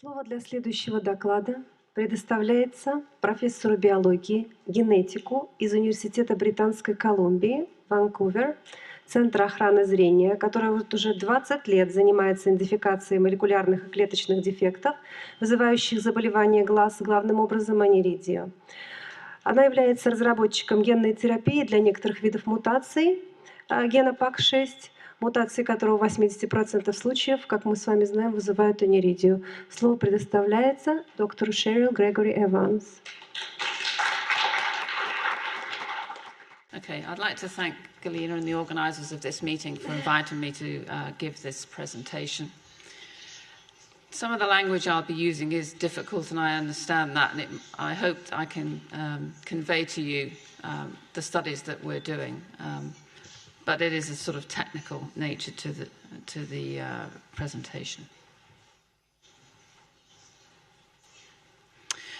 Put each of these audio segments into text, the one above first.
Слово для следующего доклада предоставляется профессору биологии, генетику из Университета Британской Колумбии, Ванкувер, Центра охраны зрения, который вот уже 20 лет занимается идентификацией молекулярных и клеточных дефектов, вызывающих заболевания глаз, главным образом аниридию. Она является разработчиком генной терапии для некоторых видов мутаций гена PAC6, мутации которого в 80% случаев, как мы с вами знаем, вызывают аниридию. Слово предоставляется доктору Cheryl Gregory-Evans. Okay, I'd like to thank Galina and the organisers of this meeting for inviting me to give this presentation. Some of the language I'll be using is difficult, and I understand that, and I hope I can convey to you the studies that we're doing. But it is a sort of technical nature to the presentation.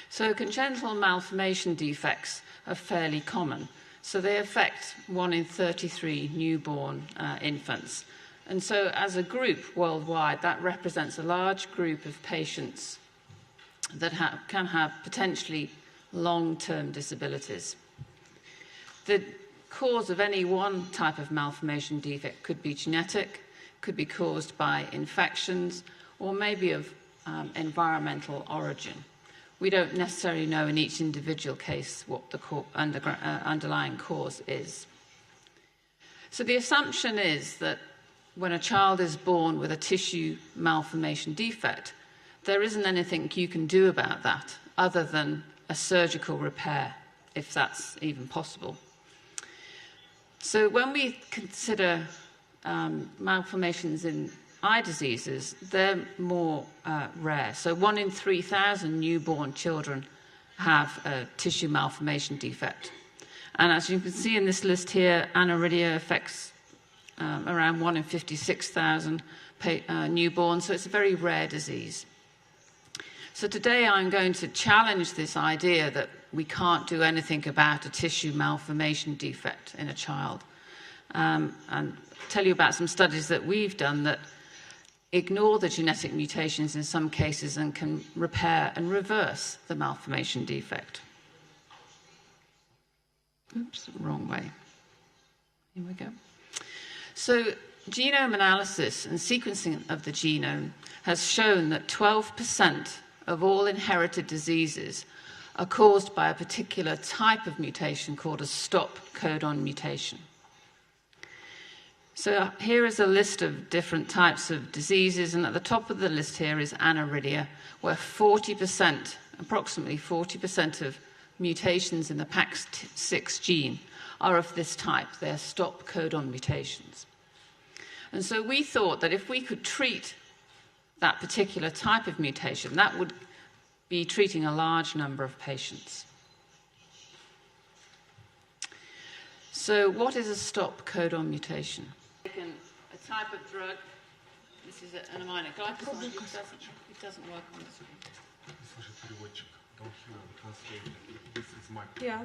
So congenital malformation defects are fairly common. So they affect 1 in 33 newborn infants. And so as a group worldwide, that represents a large group of patients that can have potentially long-term disabilities. The cause of any one type of malformation defect could be genetic, could be caused by infections, or maybe of environmental origin. We don't necessarily know in each individual case what the underlying cause is. So the assumption is that when a child is born with a tissue malformation defect, there isn't anything you can do about that other than a surgical repair, if that's even possible. So when we consider malformations in eye diseases, they're more rare. So 1 in 3,000 newborn children have a tissue malformation defect. And as you can see in this list here, Aniridia affects around 1 in 56,000 newborns, so it's a very rare disease. So today I'm going to challenge this idea that we can't do anything about a tissue malformation defect in a child, and tell you about some studies that we've done that ignore the genetic mutations in some cases and can repair and reverse the malformation defect. Oops, wrong way. Here we go. So genome analysis and sequencing of the genome has shown that 12% of all inherited diseases are caused by a particular type of mutation called a stop codon mutation. So here is a list of different types of diseases, and at the top of the list here is Aniridia, where 40%, approximately 40% of mutations in the PAC6 gene are of this type. They're stop codon mutations. And so we thought that if we could treat that particular type of mutation, that would be treating a large number of patients. So what is a stop codon mutation? A type of drug, this is an aminoglycoside, it doesn't work on the screen. Yeah.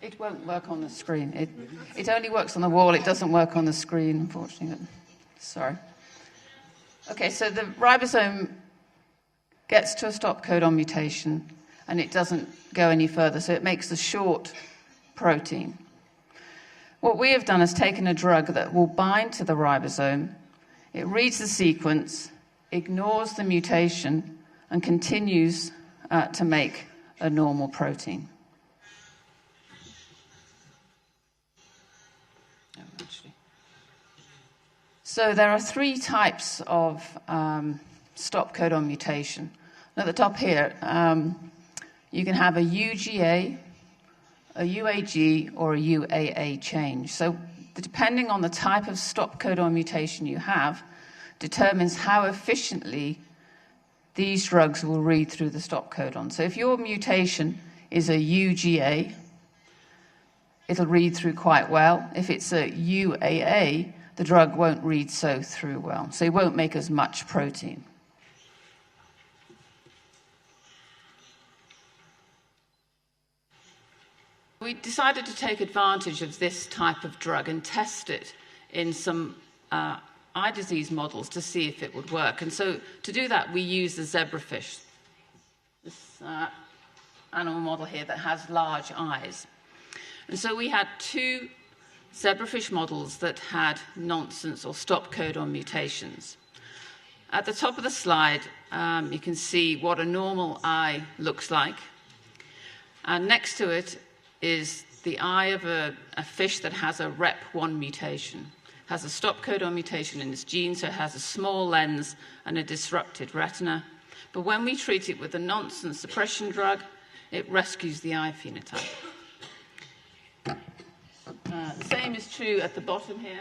It won't work on the screen. It only works on the wall, it doesn't work on the screen, unfortunately. Sorry. Okay, so the ribosome gets to a stop codon mutation and it doesn't go any further, so it makes a short protein. What we have done is taken a drug that will bind to the ribosome, it reads the sequence, ignores the mutation, and continues to make a normal protein. So there are 3 types of stop codon mutation. At the top here, you can have a UGA, a UAG, or a UAA change. So depending on the type of stop codon mutation you have, determines how efficiently these drugs will read through the stop codon. So if your mutation is a UGA, it'll read through quite well. If it's a UAA, the drug won't read through well, so it won't make as much protein. We decided to take advantage of this type of drug and test it in some eye disease models to see if it would work. And so to do that, we use the zebrafish, this animal model here that has large eyes. And so we had 2 zebrafish models that had nonsense or stop codon mutations. At the top of the slide, you can see what a normal eye looks like. And next to it is the eye of a fish that has a REP1 mutation. Has a stop codon mutation in its gene, so it has a small lens and a disrupted retina. But when we treat it with a nonsense suppression drug, it rescues the eye phenotype. The same is true at the bottom here.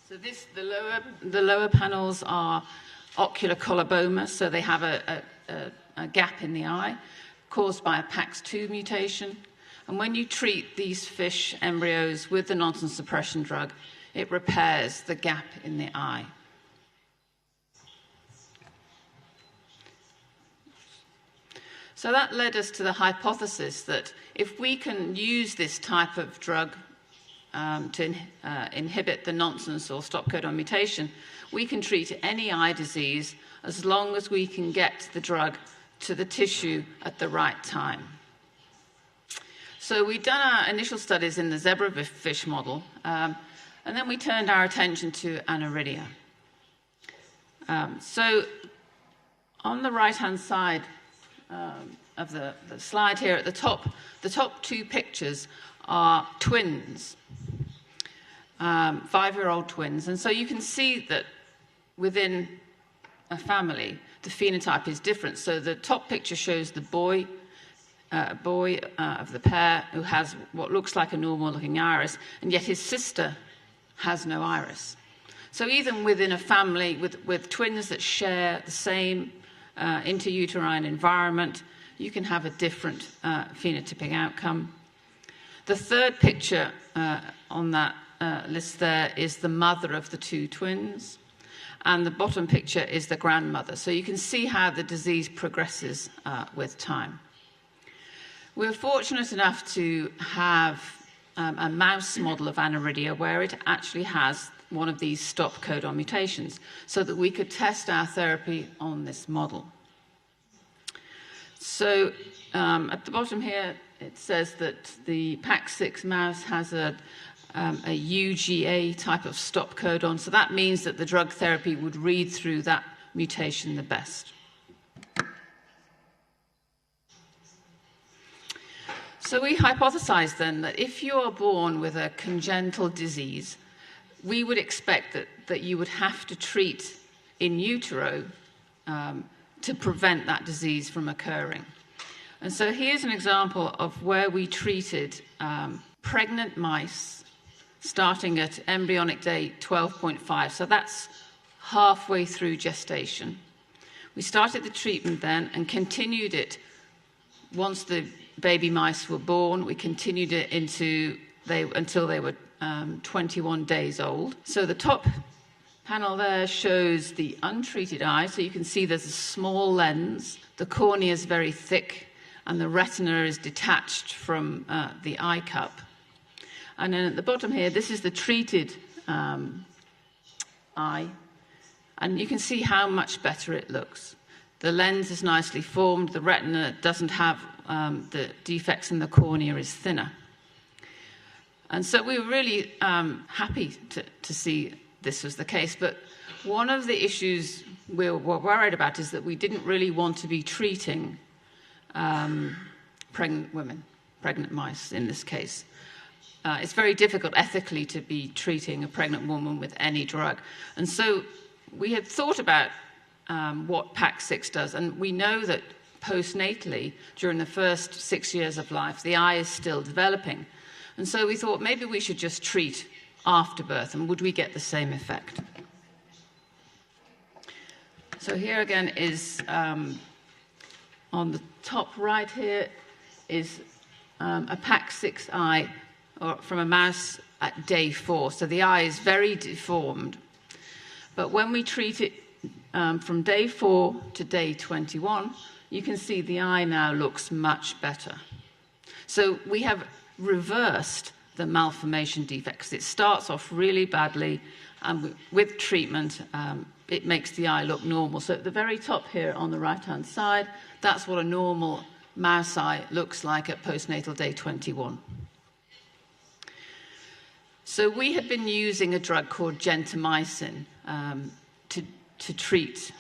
So the lower panels are ocular coloboma, so they have a gap in the eye caused by a PAX2 mutation. And when you treat these fish embryos with the nonsense suppression drug, it repairs the gap in the eye. So that led us to the hypothesis that if we can use this type of drug to inhibit the nonsense or stop codon mutation, we can treat any eye disease as long as we can get the drug to the tissue at the right time. So we'd done our initial studies in the zebrafish model, and then we turned our attention to Aniridia. So on the right-hand side of the slide here at the top 2 pictures are twins, 5-year-old twins. And so you can see that within a family, the phenotype is different. So the top picture shows the boy of the pair who has what looks like a normal-looking iris, and yet his sister has no iris. So even within a family with twins that share the same intrauterine environment, you can have a different phenotypic outcome. The third picture on that list there is the mother of the 2 twins, and the bottom picture is the grandmother. So you can see how the disease progresses with time. We're fortunate enough to have a mouse model of Aniridia where it actually has one of these stop codon mutations, so that we could test our therapy on this model. So at the bottom here, it says that the PAX6 mouse has a UGA type of stop codon, so that means that the drug therapy would read through that mutation the best. So we hypothesized then that if you are born with a congenital disease, we would expect that you would have to treat in utero to prevent that disease from occurring. And so here's an example of where we treated pregnant mice starting at embryonic day 12.5. So that's halfway through gestation. We started the treatment then and continued it once the baby mice were born. We continued it until they were 21 days old. So the top panel there shows the untreated eye. So you can see there's a small lens. The cornea is very thick, and the retina is detached from the eye cup. And then at the bottom here, this is the treated eye. And you can see how much better it looks. The lens is nicely formed. The retina doesn't have the defects, and the cornea is thinner. And so we were really happy to see this was the case. But one of the issues we were worried about is that we didn't really want to be treating pregnant women, pregnant mice in this case. It's very difficult ethically to be treating a pregnant woman with any drug. And so we had thought about what PAX6 does, and we know that postnatally, during the first 6 years of life, the eye is still developing. And so we thought maybe we should just treat after birth, and would we get the same effect? So here again is, on the top right here, is a PAX6 eye from a mouse at day 4. So the eye is very deformed. But when we treat it from day 4 to day 21, you can see the eye now looks much better. So we have reversed the malformation defects. It starts off really badly, and with treatment, it makes the eye look normal. So at the very top here on the right-hand side, that's what a normal mouse eye looks like at postnatal day 21. So we had been using a drug called gentamicin to treat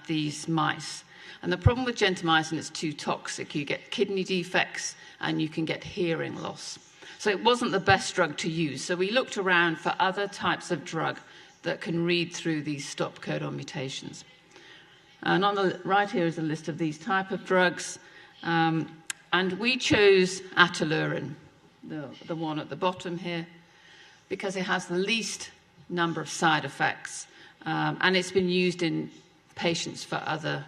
these mice. And the problem with gentamicin is too toxic. You get kidney defects and you can get hearing loss. So it wasn't the best drug to use. So we looked around for other types of drug that can read through these stop codon mutations. And on the right here is a list of these type of drugs. And we chose ATALUREN, the one at the bottom here, because it has the least number of side effects. And it's been used in patients for other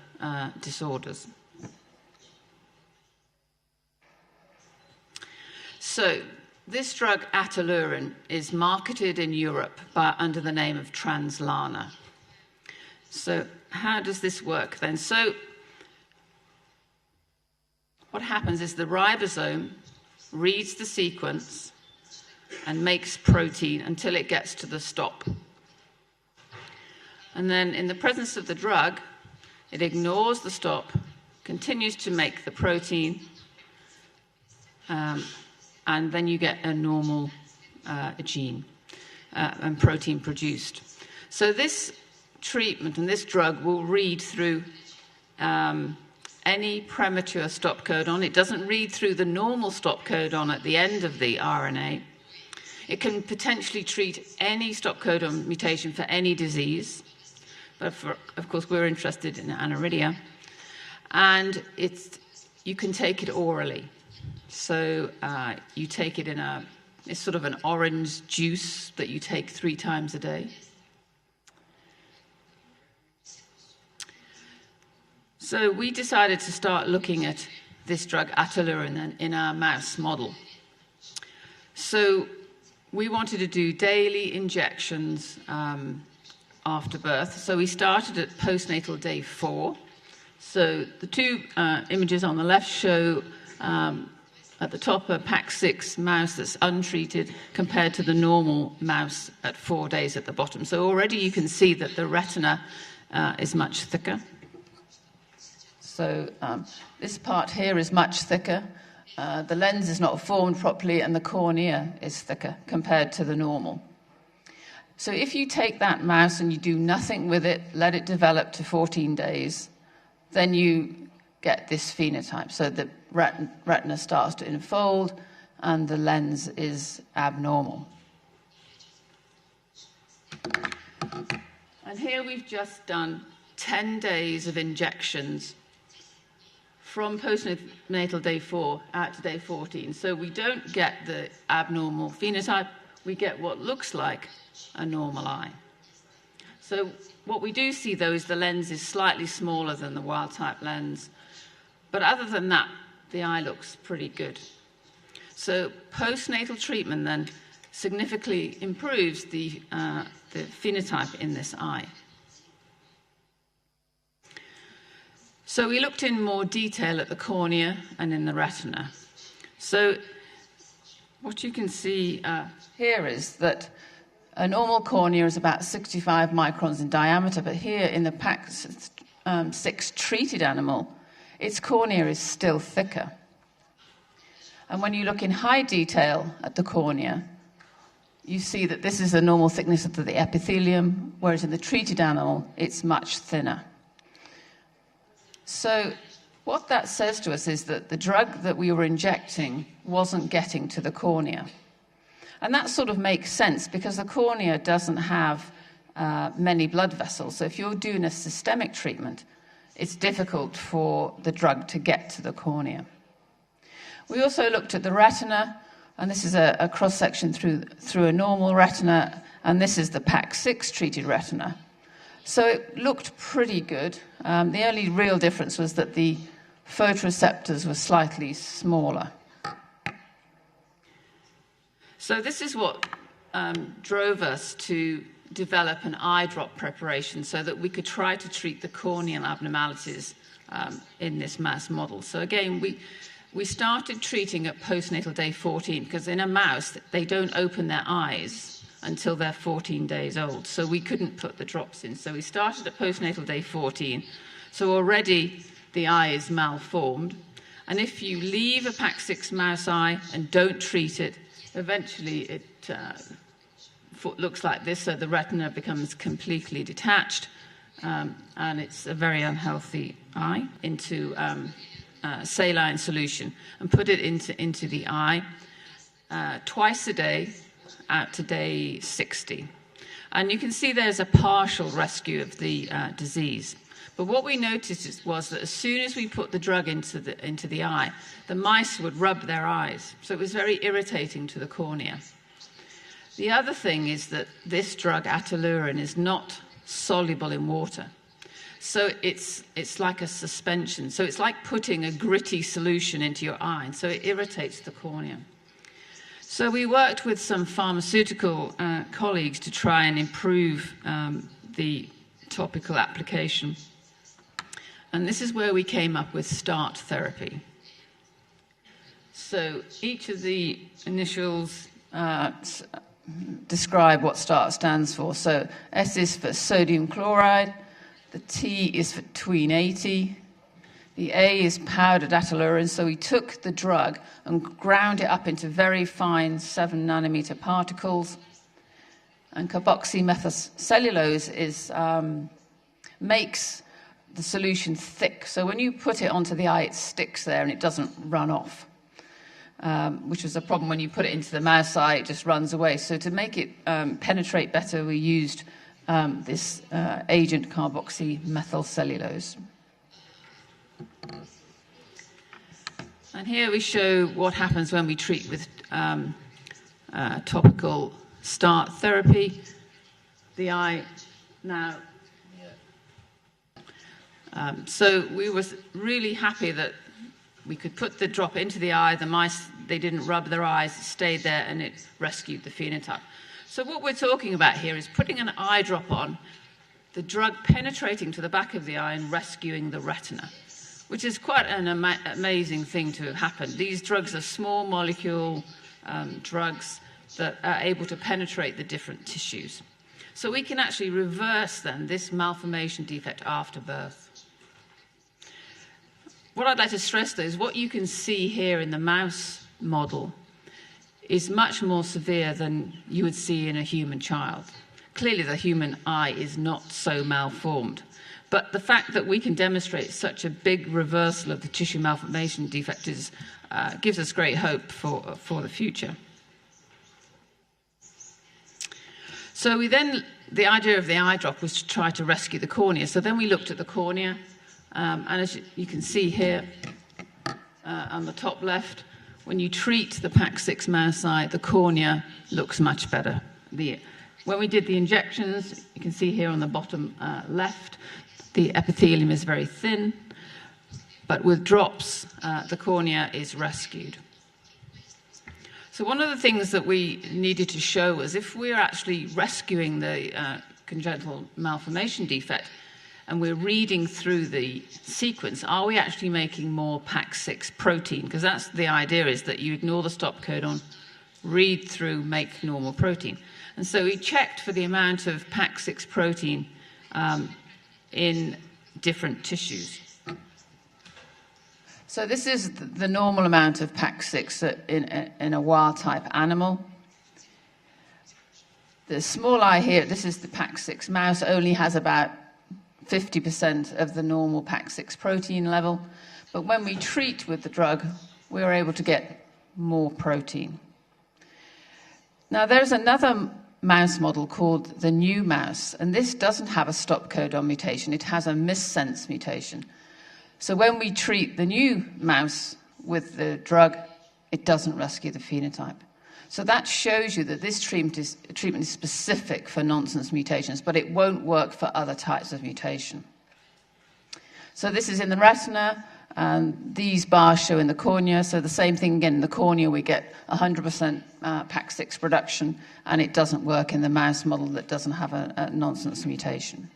disorders. So this drug, ATALUREN, is marketed in Europe under the name of Translarna. So how does this work then? So what happens is the ribosome reads the sequence and makes protein until it gets to the stop. And then in the presence of the drug, it ignores the stop, continues to make the protein, and then you get a normal gene and protein produced. So this treatment and this drug will read through any premature stop codon. It doesn't read through the normal stop codon at the end of the RNA. It can potentially treat any stop codon mutation for any disease. But of course, we're interested in Aniridia. And you can take it orally. So you take it it's sort of an orange juice that you take 3 times a day. So we decided to start looking at this drug, ATALUREN, in our mouse model. So we wanted to do daily injections after birth. So we started at postnatal day 4. So the 2 images on the left show at the top a PAC6 mouse that's untreated compared to the normal mouse at 4 days at the bottom. So already you can see that the retina is much thicker. So this part here is much thicker. The lens is not formed properly, and the cornea is thicker compared to the normal. So if you take that mouse and you do nothing with it, let it develop to 14 days, then you get this phenotype. So the retina starts to unfold and the lens is abnormal. And here we've just done 10 days of injections from postnatal day 4 out to day 14. So we don't get the abnormal phenotype, we get what looks like a normal eye. So what we do see, though, is the lens is slightly smaller than the wild-type lens. But other than that, the eye looks pretty good. So postnatal treatment then significantly improves the phenotype in this eye. So we looked in more detail at the cornea and in the retina. So what you can see here is that a normal cornea is about 65 microns in diameter, but here in the PAC6 treated animal, its cornea is still thicker. And when you look in high detail at the cornea, you see that this is the normal thickness of the epithelium, whereas in the treated animal, it's much thinner. So what that says to us is that the drug that we were injecting wasn't getting to the cornea. And that sort of makes sense because the cornea doesn't have many blood vessels. So if you're doing a systemic treatment, it's difficult for the drug to get to the cornea. We also looked at the retina, and this is a cross-section through a normal retina, and this is the PAC6 treated retina. So it looked pretty good. The only real difference was that the photoreceptors were slightly smaller. So this is what drove us to develop an eye drop preparation so that we could try to treat the corneal abnormalities in this mouse model. So again, we started treating at postnatal day 14 because in a mouse, they don't open their eyes until they're 14 days old. So we couldn't put the drops in. So we started at postnatal day 14. So already the eye is malformed. And if you leave a PAX6 mouse eye and don't treat it, eventually it looks like this. So the retina becomes completely detached. And it's a very unhealthy eye into saline solution, and put it into the eye twice a day out to day 60. And you can see there's a partial rescue of the disease. But what we noticed was that as soon as we put the drug into the eye, the mice would rub their eyes. So it was very irritating to the cornea. The other thing is that this drug, ATALUREN, is not soluble in water. So it's like a suspension. So it's like putting a gritty solution into your eye, and so it irritates the cornea. So we worked with some pharmaceutical colleagues to try and improve the topical application. And this is where we came up with START-therapy. So each of the initials describe what START stands for. So S is for sodium chloride, the T is for Tween 80, the A is powdered ATALUREN. So we took the drug and ground it up into very fine 7 nanometer particles. And caRboxyme is makes the solution thick. So when you put it onto the eye, it sticks there and it doesn't run off. Which was a problem when you put it into the mouse eye, it just runs away. So to make it penetrate better, we used this agent carboxymethylcellulose. And here we show what happens when we treat with topical START-therapy. The eye now. So we were really happy that we could put the drop into the eye. The mice, they didn't rub their eyes, it stayed there, and it rescued the phenotype. So what we're talking about here is putting an eye drop on, the drug penetrating to the back of the eye and rescuing the retina, which is quite an amazing thing to have happened. These drugs are small molecule drugs that are able to penetrate the different tissues. So we can actually reverse then this malformation defect after birth. What I'd like to stress, though, is what you can see here in the mouse model is much more severe than you would see in a human child. Clearly, the human eye is not so malformed. But the fact that we can demonstrate such a big reversal of the tissue malformation defect gives us great hope for the future. So the idea of the eye drop was to try to rescue the cornea. So then we looked at the cornea. And as you can see here on the top left, when you treat the PAX6 mouse eye, the cornea looks much better. When we did the injections, you can see here on the bottom left, the epithelium is very thin, but with drops, the cornea is rescued. So one of the things that we needed to show was if we're actually rescuing the congenital malformation defect, and we're reading through the sequence, are we actually making more PAX6 protein? Because that's the idea, is that you ignore the stop codon, read through, make normal protein. And so we checked for the amount of PAX6 protein in different tissues. So this is the normal amount of PAX6 in a wild-type animal. The small eye here, this is the PAX6 mouse, only has about 50% of the normal PAX6 protein level. But when we treat with the drug, we're able to get more protein. Now, there's another mouse model called the new mouse, and this doesn't have a stop codon mutation. It has a missense mutation. So when we treat the new mouse with the drug, it doesn't rescue the phenotype. So that shows you that this treatment is specific for nonsense mutations, but it won't work for other types of mutation. So this is in the retina, and these bars show in the cornea. So the same thing again, in the cornea we get 100% PAX6 production, and it doesn't work in the mouse model that doesn't have a nonsense mutation.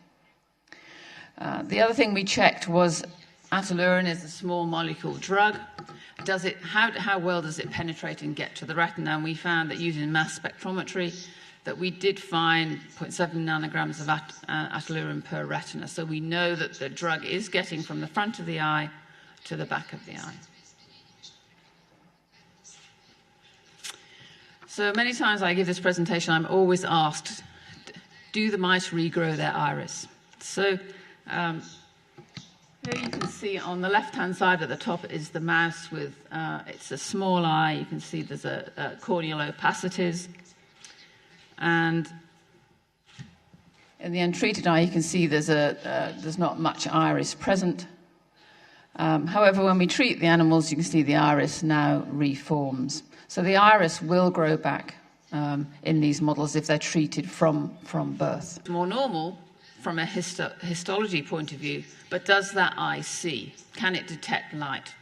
The other thing we checked was ATALUREN is a small molecule drug. How well does it penetrate and get to the retina? And we found that using mass spectrometry, that we did find 0.7 nanograms of ATALUREN per retina. So we know that the drug is getting from the front of the eye to the back of the eye. So many times I give this presentation, I'm always asked, do the mice regrow their iris? So here you can see on the left-hand side at the top is the mouse with, it's a small eye. You can see there's a corneal opacities. And in the untreated eye, you can see there's not much iris present. However, when we treat the animals, you can see the iris now reforms. So the iris will grow back in these models if they're treated from birth. More normal from a histology point of view, but does that eye see? Can it detect light?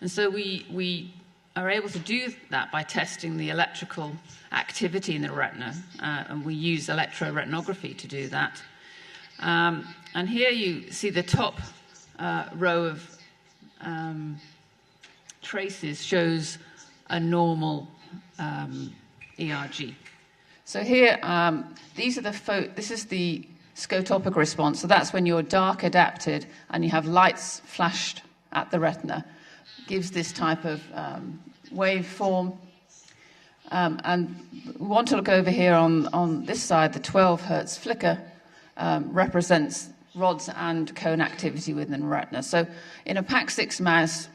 And so we are able to do that by testing the electrical activity in the retina, and we use electroretinography to do that. And here you see the top row of traces shows a normal ERG. So here, this is the scotopic response. So that's when you're dark adapted and you have lights flashed at the retina. Gives this type of waveform. And we want to look over here on this side. The 12 hertz flicker represents rods and cone activity within the retina. So in a PAC6 mouse,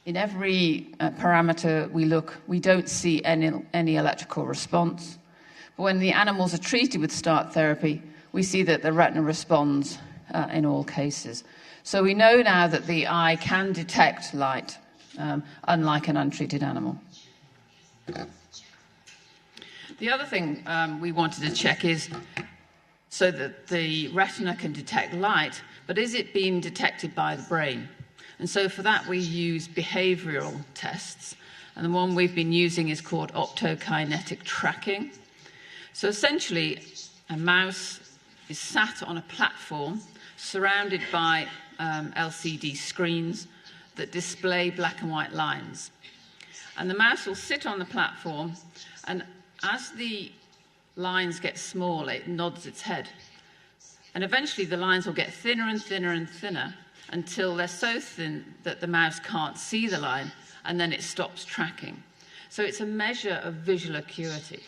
in every parameter we look, we don't see any electrical response. But when the animals are treated with START-therapy, we see that the retina responds in all cases. So we know now that the eye can detect light, unlike an untreated animal. The other thing we wanted to check is so that the retina can detect light, but is it being detected by the brain? And so for that, we use behavioral tests. And the one we've been using is called optokinetic tracking. So essentially, a mouse is sat on a platform surrounded by LCD screens that display black and white lines. And the mouse will sit on the platform, and as the lines get smaller, it nods its head. And eventually, the lines will get thinner and thinner and thinner, until they're so thin that the mouse can't see the line, and then it stops tracking. So it's a measure of visual acuity.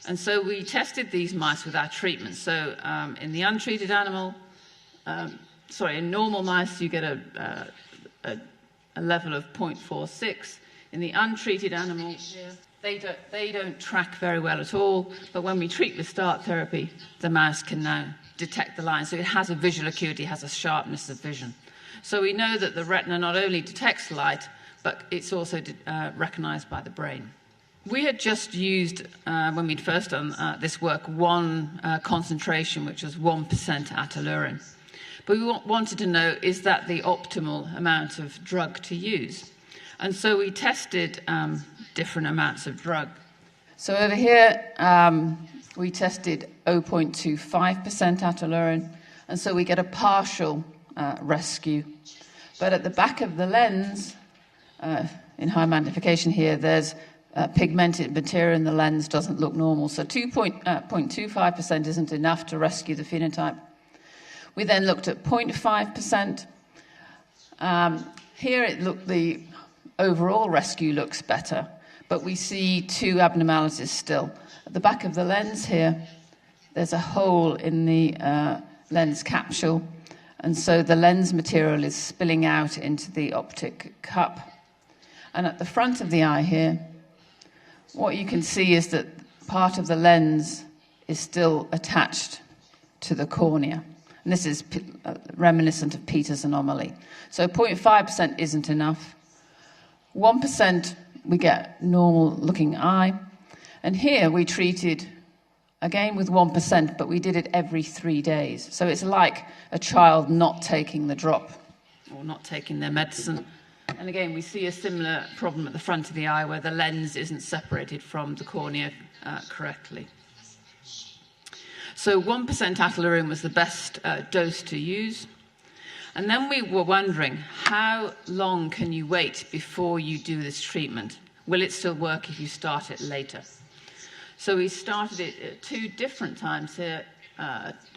And so we tested these mice with our treatment. So in the untreated animal, in normal mice, you get a level of 0.46. In the untreated animals, they don't track very well at all, but when we treat with START-therapy, the mouse can now detect the line. So it has a visual acuity, has a sharpness of vision. So we know that the retina not only detects light, but it's also recognized by the brain. We had just used, when we'd first done this work, one concentration, which was 1% ATALUREN. But we wanted to know, is that the optimal amount of drug to use? And so we tested different amounts of drug. So over here, we tested 0.25% ATALUREN, and so we get a partial rescue. But at the back of the lens, in high magnification here, there's pigmented material in the lens, doesn't look normal. So 0.25% isn't enough to rescue the phenotype. We then looked at 0.5%. Here the overall rescue looks better, but we see two abnormalities still. At the back of the lens here, there's a hole in the lens capsule, and so the lens material is spilling out into the optic cup. And at the front of the eye here, what you can see is that part of the lens is still attached to the cornea. And this is reminiscent of Peter's anomaly. So 0.5% isn't enough. 1%, we get normal-looking eye. And here we treated, again with 1%, but we did it every 3 days. So it's like a child not taking the drop or not taking their medicine. And again, we see a similar problem at the front of the eye where the lens isn't separated from the cornea correctly. So 1% ATALUREN was the best dose to use. And then we were wondering, how long can you wait before you do this treatment? Will it still work if you start it later? So we started it at 2 different times here,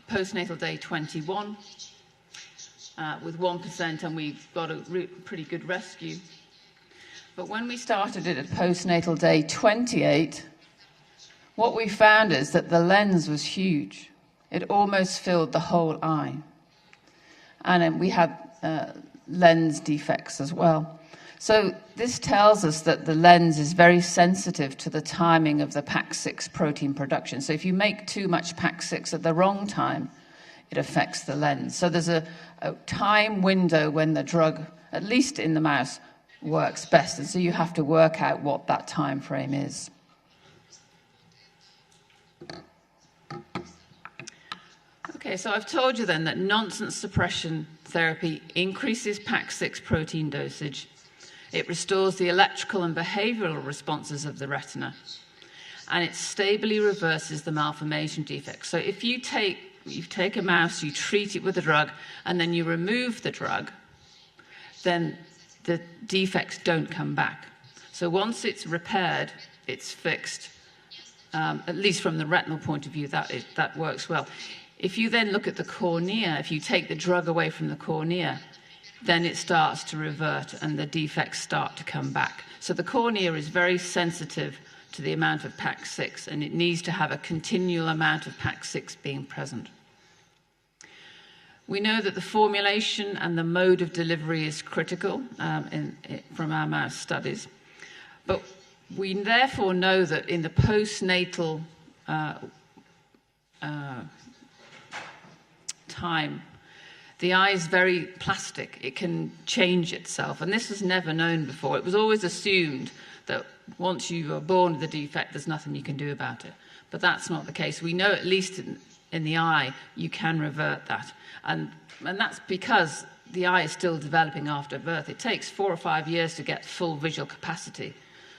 postnatal day 21 with 1%, and we got a pretty good rescue. But when we started it at postnatal day 28, what we found is that the lens was huge. It almost filled the whole eye. And then we had lens defects as well. So this tells us that the lens is very sensitive to the timing of the PAX6 protein production. So if you make too much PAX6 at the wrong time, it affects the lens. So there's a time window when the drug, at least in the mouse, works best. And so you have to work out what that time frame is. Okay, so I've told you then that nonsense suppression therapy increases PAX6 protein dosage. It restores the electrical and behavioral responses of the retina, and it stably reverses the malformation defects. So if you take a mouse, you treat it with a drug, and then you remove the drug, then the defects don't come back. So once it's repaired, it's fixed. At least from the retinal point of view, that works well. If you then look at the cornea, if you take the drug away from the cornea, then it starts to revert and the defects start to come back. So the cornea is very sensitive to the amount of PAX6, and it needs to have a continual amount of PAX6 being present. We know that the formulation and the mode of delivery is critical from our mouse studies, but we therefore know that in the postnatal time, the eye is very plastic. It can change itself, and this was never known before. It was always assumed that once you are born with a defect, there's nothing you can do about it. But that's not the case. We know at least in the eye, you can revert that. And that's because the eye is still developing after birth. It takes 4 or 5 years to get full visual capacity.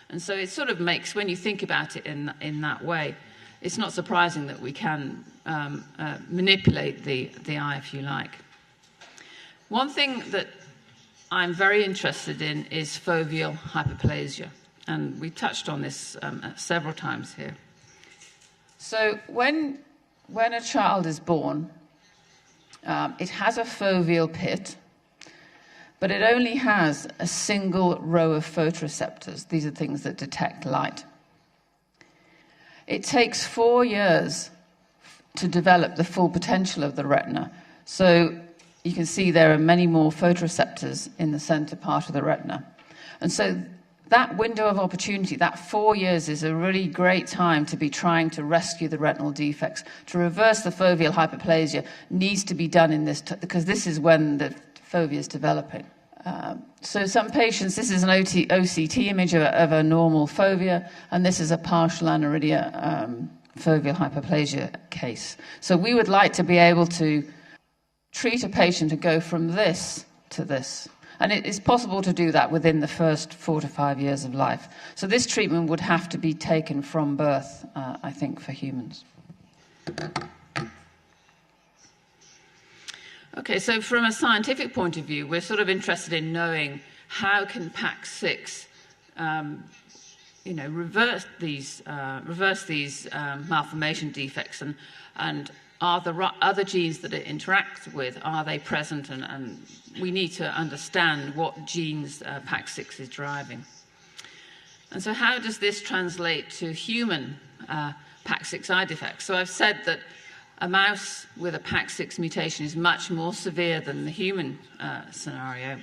And so it sort of makes, when you think about it in that way, it's not surprising that we can manipulate the eye, if you like. One thing that I'm very interested in is foveal hyperplasia, and we touched on this several times here. So when a child is born, it has a foveal pit, but it only has a single row of photoreceptors. These are things that detect light. It takes 4 years to develop the full potential of the retina. So you can see there are many more photoreceptors in the center part of the retina. And so that window of opportunity, that 4 years, is a really great time to be trying to rescue the retinal defects. To reverse the foveal hyperplasia needs to be done in this, because this is when the fovea is developing. So some patients, this is an OCT image of a normal fovea, and this is a partial Aniridia foveal hyperplasia case. So we would like to be able to treat a patient to go from this to this. And it is possible to do that within the first 4 to 5 years of life. So this treatment would have to be taken from birth, I think, for humans. Okay, so from a scientific point of view, we're sort of interested in knowing how can PAX6 reverse these malformation defects, and are the other genes that it interacts with, are they present? And we need to understand what genes PAX6 is driving. And so how does this translate to human PAX6 eye defects? So I've said that a mouse with a PAX6 mutation is much more severe than the human scenario.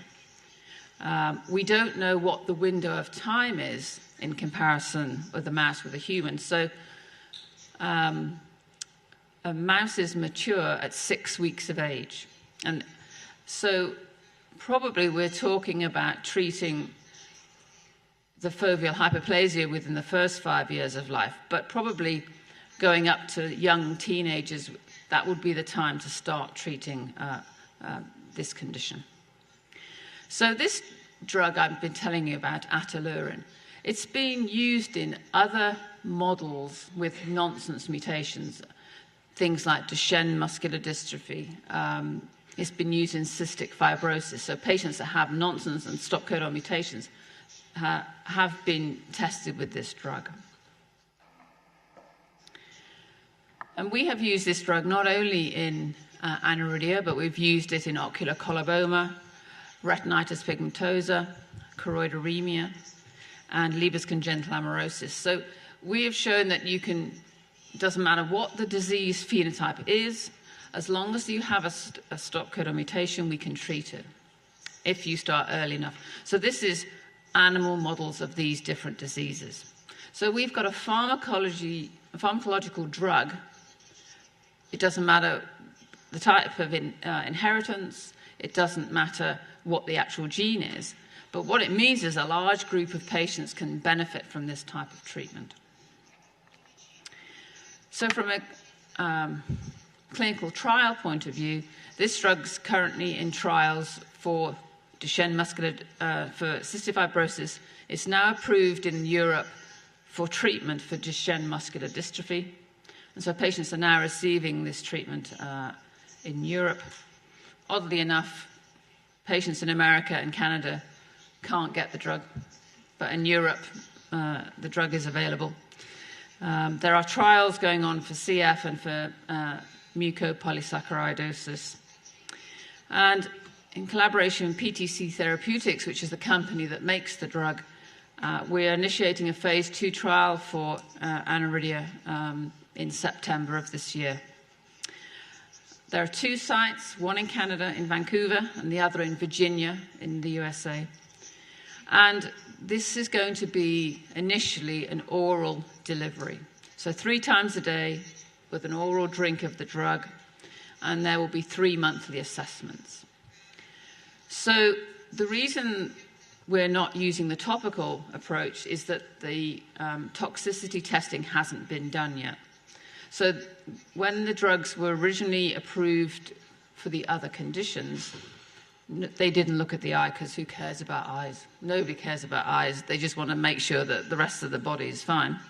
We don't know what the window of time is in comparison with a mouse with a human. So a mouse is mature at 6 weeks of age. And so probably we're talking about treating the foveal hyperplasia within the first 5 years of life, but probably going up to young teenagers, that would be the time to start treating this condition. So this drug I've been telling you about, ATALUREN, it's been used in other models with nonsense mutations, things like Duchenne muscular dystrophy, it's been used in cystic fibrosis. So patients that have nonsense and stop codon mutations have been tested with this drug. And we have used this drug not only in aniridia, but we've used it in ocular coloboma, retinitis pigmentosa, choroideremia, and Leber's congenital amaurosis. So we have shown that you can, it doesn't matter what the disease phenotype is, as long as you have a stop codon mutation, we can treat it if you start early enough. So this is animal models of these different diseases. So we've got a pharmacological drug. It doesn't matter the type of inheritance. It doesn't matter what the actual gene is. But what it means is a large group of patients can benefit from this type of treatment. So from a clinical trial point of view, this drug's currently in trials for Duchenne muscular, for cystic fibrosis. It's now approved in Europe for treatment for Duchenne muscular dystrophy. And so patients are now receiving this treatment in Europe. Oddly enough, patients in America and Canada can't get the drug, but in Europe, the drug is available. There are trials going on for CF and for mucopolysaccharidosis. And in collaboration with PTC Therapeutics, which is the company that makes the drug, we're initiating a phase 2 trial for aniridia in September of this year. There are 2 sites, one in Canada, in Vancouver, and the other in Virginia, in the USA. And this is going to be initially an oral delivery. So 3 times a day with an oral drink of the drug, and there will be 3 monthly assessments. So the reason we're not using the topical approach is that the toxicity testing hasn't been done yet. So when the drugs were originally approved for the other conditions, they didn't look at the eye, because who cares about eyes? Nobody cares about eyes. They just want to make sure that the rest of the body is fine.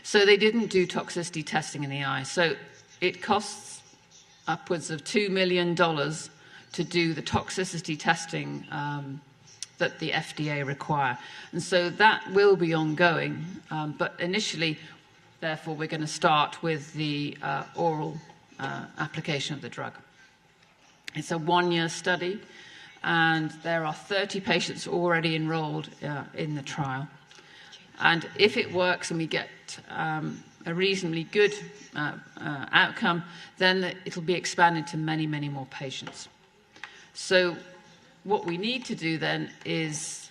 So they didn't do toxicity testing in the eye. So it costs upwards of $2 million to do the toxicity testing that the FDA require. And so that will be ongoing. But initially, therefore, we're going to start with the oral application of the drug. It's a 1-year study, and there are 30 patients already enrolled in the trial. And if it works and we get a reasonably good outcome, then it'll be expanded to many, many more patients. So what we need to do then is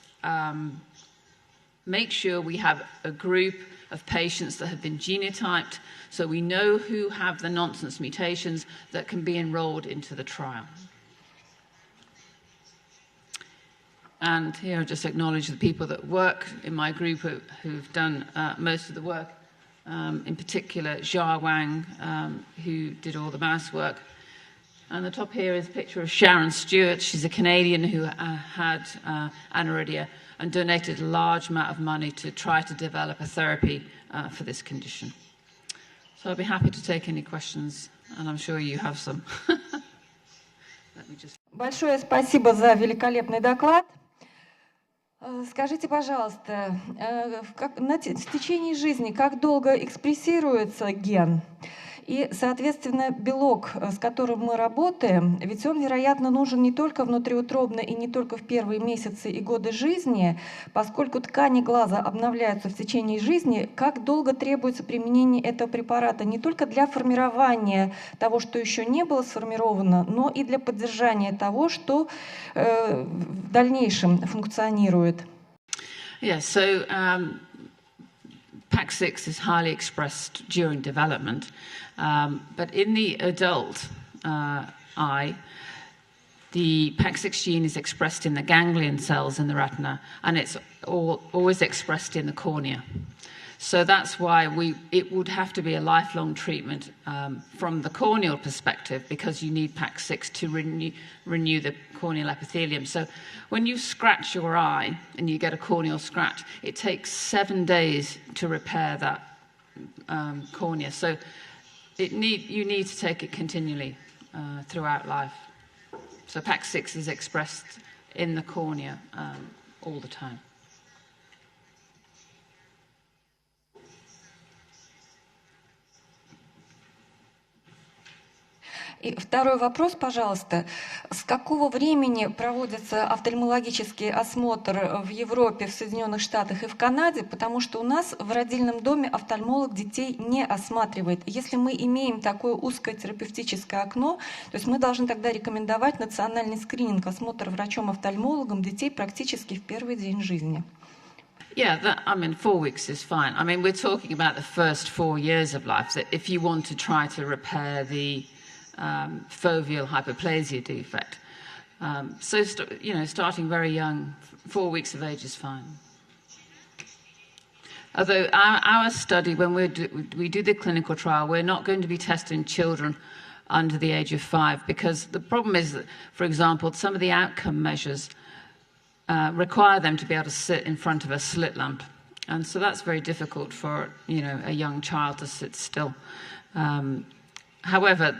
make sure we have a group of patients that have been genotyped, so we know who have the nonsense mutations that can be enrolled into the trial. And here I just acknowledge the people that work in my group who've done most of the work, in particular Jia Wang, who did all the mouse work. And the top here is a picture of Sharon Stewart. She's a Canadian who had aniridia and donated a large amount of money to try to develop a therapy for this condition. So I'll be happy to take any questions, and I'm sure you have some. Большое спасибо за великолепный доклад. Скажите, пожалуйста, в течение жизни как долго экспрессируется ген? И, соответственно, белок, с которым мы работаем, ведь он, вероятно, нужен не только внутриутробно и не только в первые месяцы и годы жизни, поскольку ткани глаза обновляются в течение жизни, как долго требуется применение этого препарата не только для формирования того, что еще не было сформировано, но и для поддержания того, что в дальнейшем функционирует. Yeah, so PAX6 is highly expressed during development, but in the adult eye, the PAX6 gene is expressed in the ganglion cells in the retina, and it's always expressed in the cornea. So that's why it would have to be a lifelong treatment from the corneal perspective, because you need PAX6 to renew the corneal epithelium. So when you scratch your eye and you get a corneal scratch, it takes 7 days to repair that cornea. So you need to take it continually throughout life. So PAX6 is expressed in the cornea all the time. И второй вопрос, пожалуйста. С какого времени проводится офтальмологический осмотр в Европе, в Соединенных Штатах и в Канаде? Потому что у нас в родильном доме офтальмолог детей не осматривает. Если мы имеем такое узкое терапевтическое окно, то есть мы должны тогда рекомендовать национальный скрининг, осмотр врачом-офтальмологом детей практически в первый день жизни. Yeah, 4 weeks is fine. I mean, we're talking about the first 4 years of life. So if you want to try to repair the foveal hyperplasia defect. So, starting very young, 4 weeks of age is fine. Although our study, when we do the clinical trial, we're not going to be testing children under the age of 5, because the problem is that, for example, some of the outcome measures require them to be able to sit in front of a slit lamp. And so that's very difficult for, a young child to sit still. However,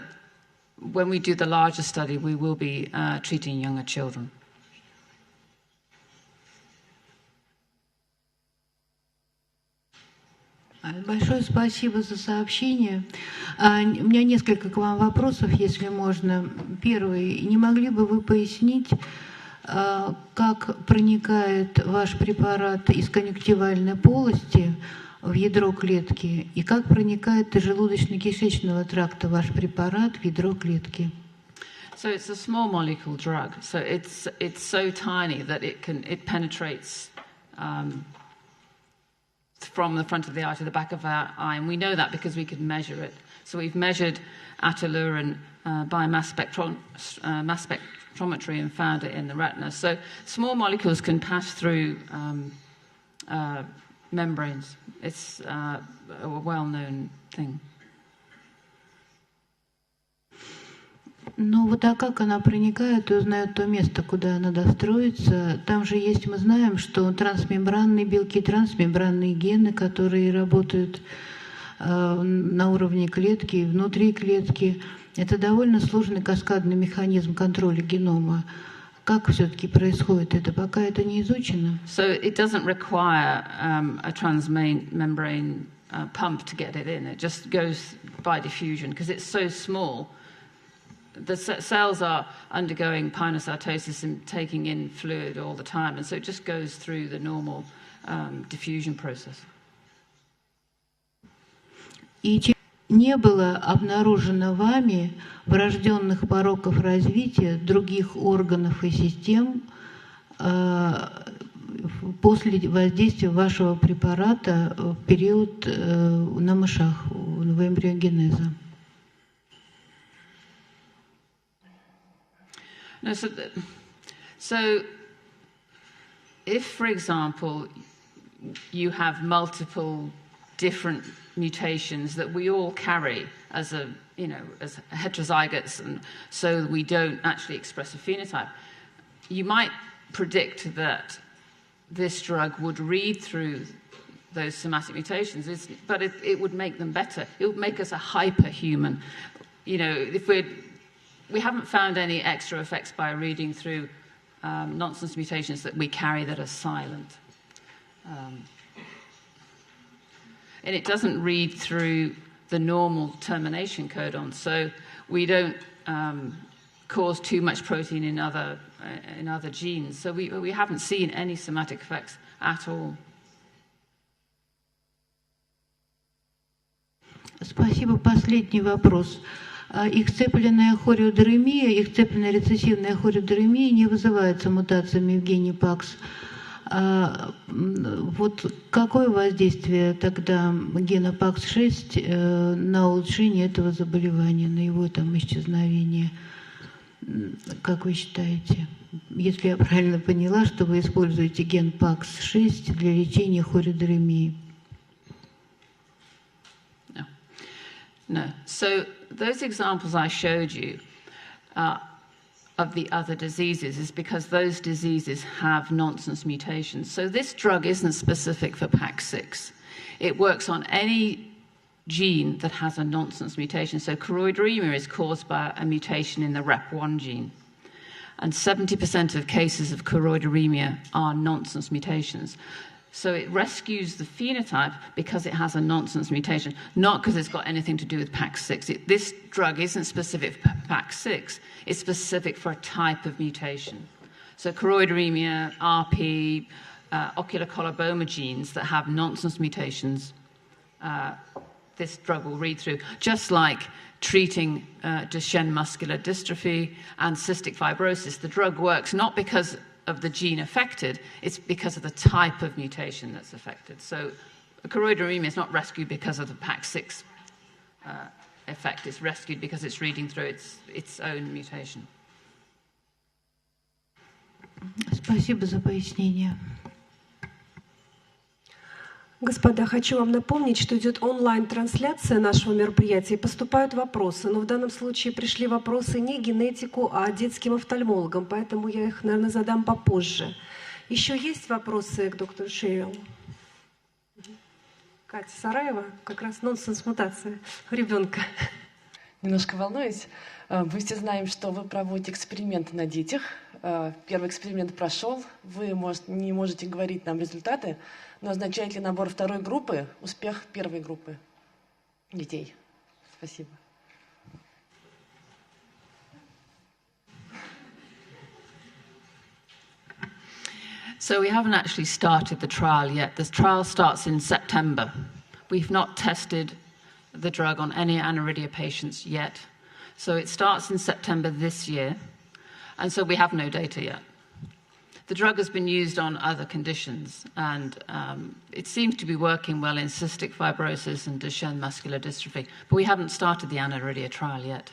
when we do the larger study, we will be treating younger children. Большое спасибо за сообщение. У меня несколько к вам вопросов, если можно. Первый. Не могли бы вы пояснить, как проникает ваш препарат из конъюнктивальной полости в ядро клетки, и как проникает из желудочно-кишечного тракта ваш препарат в ядро клетки? So it's a small molecule drug. So it's so tiny that it penetrates from the front of the eye to the back of our eye, and we know that because we can measure it. So we've measured ATALUREN by mass spectrometry and found it in the retina. So small molecules can pass through membranes. It's a well-known thing. Ну вот а как она проникает и узнает то место, куда она достроится? Там же есть, мы знаем, что трансмембранные белки, трансмембранные гены, которые работают на уровне клетки и внутри клетки. Это довольно сложный каскадный механизм контроля генома. Как все-таки происходит это? Пока это не изучено. So it doesn't require a transmembrane pump to get it in. It just goes by diffusion because it's so small. The cells are undergoing pinocytosis and taking in fluid all the time, and so it just goes through the normal diffusion process. И не было обнаружено вами врожденных пороков развития других органов и систем после воздействия вашего препарата в период на мышах, в эмбриогенеза? No, so if, for example, you have multiple different mutations that we all carry as as heterozygotes, and so we don't actually express a phenotype, you might predict that this drug would read through those somatic mutations, but it would make them better. It would make us a hyperhuman. If we haven't found any extra effects by reading through nonsense mutations that we carry that are silent. And it doesn't read through the normal termination codon, so we don't cause too much protein in other genes. So we haven't seen any somatic effects at all. Спасибо. Последний вопрос. Эксцепленная хориодеремия, эксцепленная рецессивная хориодеремия не вызывается мутациями в гене ПАКС. Вот какое воздействие тогда гена ПАКС-6 на улучшение этого заболевания, на его исчезновение? Как вы считаете? Если я правильно поняла, что вы используете ген ПАКС-6 для лечения хориодеремии. No. So those examples I showed you of the other diseases is because those diseases have nonsense mutations. So this drug isn't specific for PAX6. It works on any gene that has a nonsense mutation. So choroideremia is caused by a mutation in the REP1 gene. And 70% of cases of choroideremia are nonsense mutations. So it rescues the phenotype because it has a nonsense mutation, not because it's got anything to do with PAX6. This drug isn't specific for PAX6, it's specific for a type of mutation. So choroideremia, RP, ocular coloboma genes that have nonsense mutations, this drug will read through, just like treating Duchenne muscular dystrophy and cystic fibrosis. The drug works not because of the gene affected, it's because of the type of mutation that's affected. So choroideremia is not rescued because of the PAX6 effect, it's rescued because it's reading through its own mutation. Спасибо за пояснение. Господа, хочу вам напомнить, что идет онлайн-трансляция нашего мероприятия, и поступают вопросы. Но в данном случае пришли вопросы не генетику, а детским офтальмологам, поэтому я их, наверное, задам попозже. Еще есть вопросы к доктору Шерил? Катя Сараева, как раз нонсенс-мутация у ребенка. Немножко волнуюсь. Мы все знаем, что вы проводите эксперименты на детях. Первый эксперимент прошел. Вы, может, не можете говорить нам результаты, но означает ли набор второй группы успех первой группы детей? Спасибо. So we haven't actually started the trial yet. The trial starts in September. We've not tested the drug on any Aniridia patients yet. So it starts in September this year, and so we have no data yet. The drug has been used on other conditions, and it seems to be working well in cystic fibrosis and Duchenne muscular dystrophy, but we haven't started the Aniridia trial yet.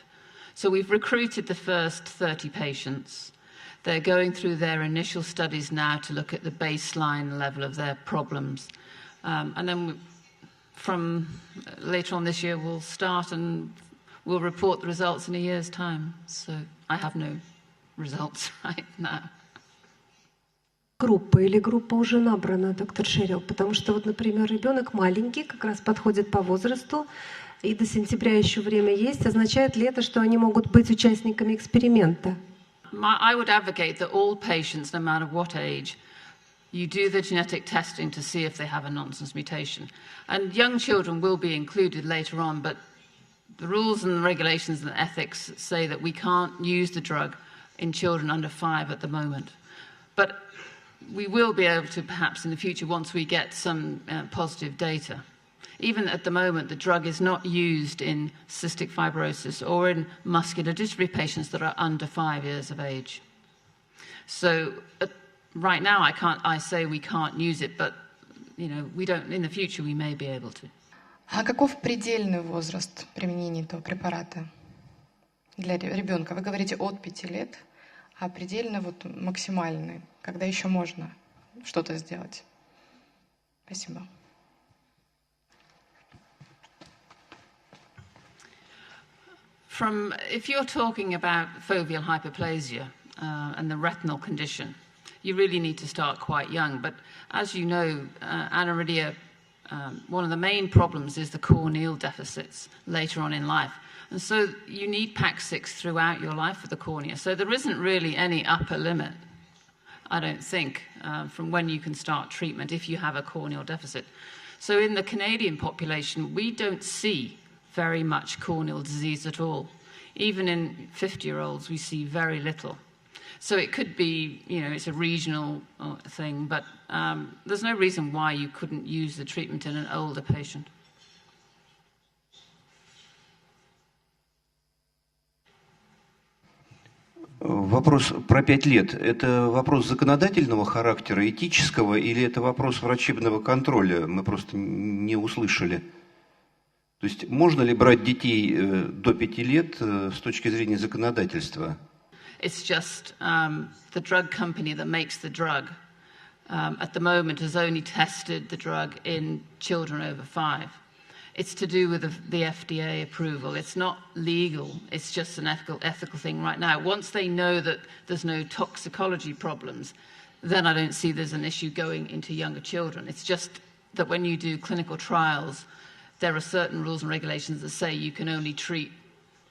So we've recruited the first 30 patients. They're going through their initial studies now to look at the baseline level of their problems. And then from later on this year, we'll start and we'll report the results in a year's time. So I have no results right now. Группа или группа уже набрана, доктор Шерил? Потому что вот, например, ребенок маленький, как раз подходит по возрасту, и до сентября еще время есть. Означает ли это, что они могут быть участниками эксперимента? I would advocate that all patients, no matter what age, you do the genetic testing to see if they have a nonsense mutation. And young children will be included later on, but the rules and the regulations and the ethics say that we can't use the drug in children under 5 at the moment. But we will be able to perhaps in the future once we get some positive data. Even at the moment, the drug is not used in cystic fibrosis or in muscular dystrophy patients that are under 5 years of age. So right now, I say we can't use it, but we don't. In the future, we may be able to. А каков предельный возраст применения этого препарата для ребенка? Вы говорите от 5 лет, а предельно вот максимальный, когда еще можно что-то сделать? Спасибо. If you're talking about foveal hyperplasia and the retinal condition, you really need to start quite young. But as you know, Aniridia, one of the main problems is the corneal deficits later on in life. And so you need PAX6 throughout your life for the cornea. So there isn't really any upper limit, I don't think, from when you can start treatment if you have a corneal deficit. So in the Canadian population, we don't see very much corneal disease at all. Even in 50-year-olds, we see very little. So it could be, it's a regional thing, but there's no reason why you couldn't use the treatment in an older patient. Вопрос про 5 лет. Это вопрос законодательного характера, этического, или это вопрос врачебного контроля? Мы просто не услышали. То есть можно ли брать детей до 5 лет с точки зрения законодательства? It's just the drug company that makes the drug at the moment has only tested the drug in children over 5. It's to do with the FDA approval. It's not legal. It's just an ethical thing right now. Once they know that there's no toxicology problems, then I don't see there's an issue going into younger children. It's just that when you do clinical trials, there are certain rules and regulations that say you can only treat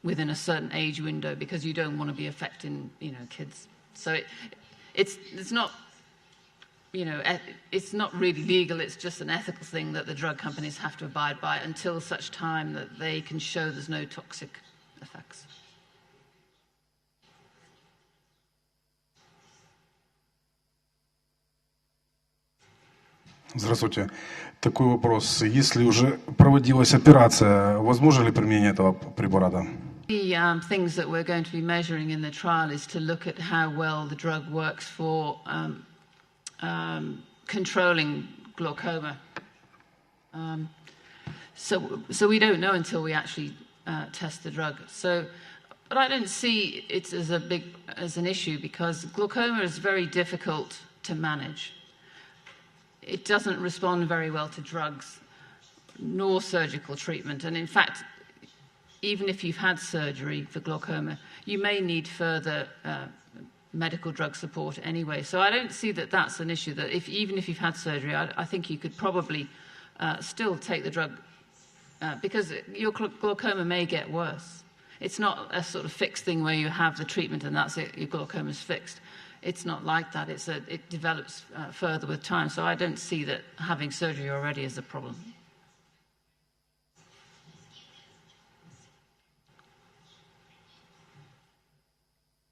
within a certain age window because you don't want to be affecting, kids So it's not, you know, it's not really legal, it's just an ethical thing that the drug companies have to abide by until such time that they can show there's no toxic effects. Здравствуйте. Такой вопрос. Если уже проводилась операция, возможно ли применение этого препарата? The things that we're going to be measuring in the trial is to look at how well the drug works for controlling glaucoma. So we don't know until we actually test the drug. But I don't see it as an issue because glaucoma is very difficult to manage. It doesn't respond very well to drugs nor surgical treatment. And in fact, even if you've had surgery for glaucoma, you may need further medical drug support anyway. So I don't see that that's an issue, that even if you've had surgery, I think you could probably still take the drug because your glaucoma may get worse. It's not a sort of fixed thing where you have the treatment and that's it, your glaucoma is fixed. It's not like that. It develops further with time. So I don't see that having surgery already is a problem.